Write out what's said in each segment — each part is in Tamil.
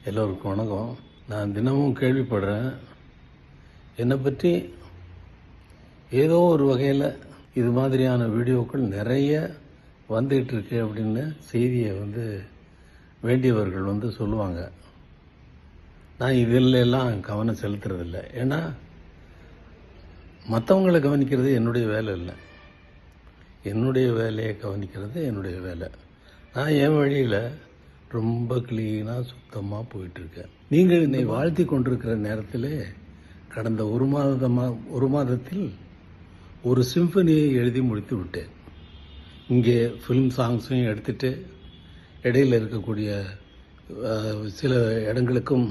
எல்லோருக்கும் வணக்கம். நான் தினமும் கேள்விப்படுறேன், என்னை பற்றி ஏதோ ஒரு வகையில் இது மாதிரியான வீடியோக்கள் நிறைய வந்துகிட்டு இருக்கு அப்படின்னு செய்தியை வேண்டியவர்கள் சொல்லுவாங்க. நான் இதில் எல்லாம் கவனம் செலுத்துறதில்லை. ஏன்னா மற்றவங்களை கவனிக்கிறது என்னுடைய வேலை இல்லை. என்னுடைய வேலையை கவனிக்கிறது என்னுடைய வேலை. நான் என் வழியில் ரொம்ப கிளீனாக சுத்தமாக போயிட்டுருக்கேன். நீங்கள் என்னை வாழ்த்தி கொண்டிருக்கிற நேரத்தில் கடந்த ஒரு மாதத்தில் ஒரு சிம்பனியை எழுதி முடித்து விட்டேன். இங்கே ஃபிலிம் சாங்ஸையும் எடுத்துட்டு இடையில் இருக்கக்கூடிய சில இடங்களுக்கும்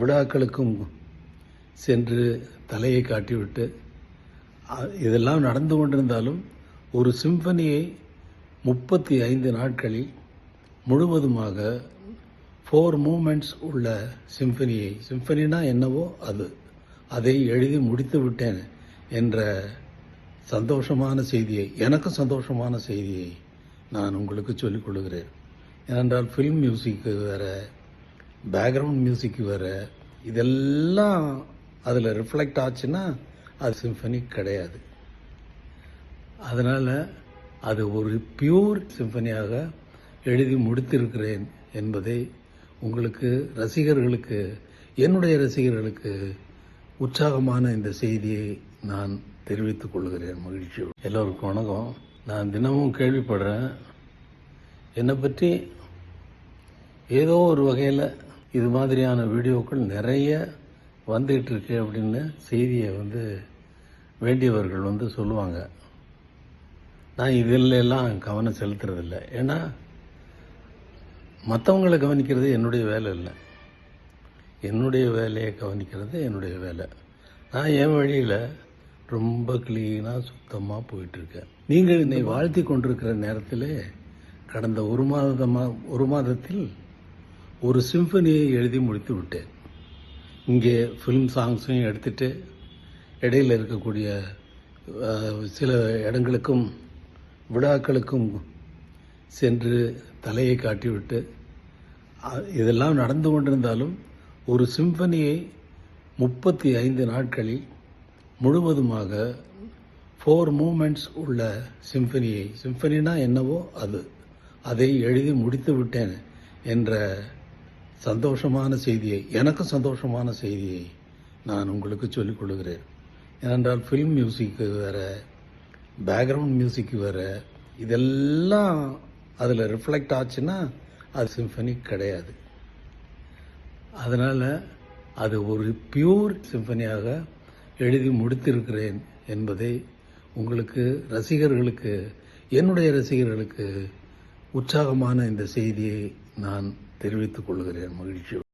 விழாக்களுக்கும் சென்று தலையை காட்டிவிட்டு இதெல்லாம் நடந்து கொண்டிருந்தாலும் ஒரு சிம்பனியை 35 நாட்களில் முழுவதுமாக 4 மூமெண்ட்ஸ் உள்ள சிம்பனினா என்னவோ அதை எழுதி முடித்து விட்டேன் என்ற சந்தோஷமான செய்தியை, எனக்கு சந்தோஷமான செய்தியை நான் உங்களுக்கு சொல்லிக் கொள்கிறேன். ஏனென்றால் ஃபில்ம் மியூசிக்கு வேறு, பேக்ரவுண்ட் மியூசிக்கு வேறு, இதெல்லாம் அதில் ரிஃப்ளெக்ட் ஆச்சுன்னா அது சிம்பனி கிடையாது. அதனால் அது ஒரு பியூர் சிம்பனியாக எழுதி முடித்திருக்கிறேன் என்பதை உங்களுக்கு ரசிகர்களுக்கு, என்னுடைய ரசிகர்களுக்கு உற்சாகமான இந்த செய்தியை நான் தெரிவித்துக் கொள்கிறேன் மகிழ்ச்சியோடு. எல்லோருக்கும் வணக்கம். நான் தினமும் கேள்விப்படுறேன், என்னை பற்றி ஏதோ ஒரு வகையில் இது மாதிரியான வீடியோக்கள் நிறைய வந்துகிட்டு இருக்கு அப்படின்னு செய்தியை வேண்டியவர்கள் சொல்லுவாங்க. நான் இதில் எல்லாம் கவனம் செலுத்துறதில்லை. ஏன்னா மற்றவங்களை கவனிக்கிறது என்னுடைய வேலை இல்லை. என்னுடைய வேலையை கவனிக்கிறது என்னுடைய வேலை. நான் என் வழியில் ரொம்ப கிளீனாக சுத்தமாக போயிட்டுருக்கேன். நீங்கள் என்னை வாழ்த்தி கொண்டிருக்கிற நேரத்தில் கடந்த ஒரு மாதத்தில் ஒரு சிம்பனியை எழுதி முடித்து விட்டேன். இங்கே ஃபிலிம் சாங்ஸையும் எடுத்துட்டு இடையில் இருக்கக்கூடிய சில இடங்களுக்கும் விழாக்களுக்கும் சென்று தலையை காட்டிவிட்டு இதெல்லாம் நடந்து கொண்டிருந்தாலும் ஒரு சிம்பனியை 35 நாட்களில் முழுவதுமாக 4 மூமெண்ட்ஸ் உள்ள சிம்பனினா என்னவோ அதை எழுதி முடித்து விட்டேன் என்ற சந்தோஷமான செய்தியை, எனக்கு சந்தோஷமான செய்தியை நான் உங்களுக்கு சொல்லிக் கொள்கிறேன். ஏனென்றால் ஃபில்ம் மியூசிக்கு வேறு, பேக்ரவுண்ட் மியூசிக்கு வேறு, இதெல்லாம் அதில் ரிஃப்ளெக்ட் ஆச்சுன்னா அது சிம்பனி கிடையாது. அதனால் அது ஒரு பியூர் சிம்பனியாக எழுதி முடித்திருக்கிறேன் என்பதை உங்களுக்கு ரசிகர்களுக்கு, என்னுடைய ரசிகர்களுக்கு உற்சாகமான இந்த செய்தியை நான் தெரிவித்துக் கொள்கிறேன் மகிழ்ச்சியோடு.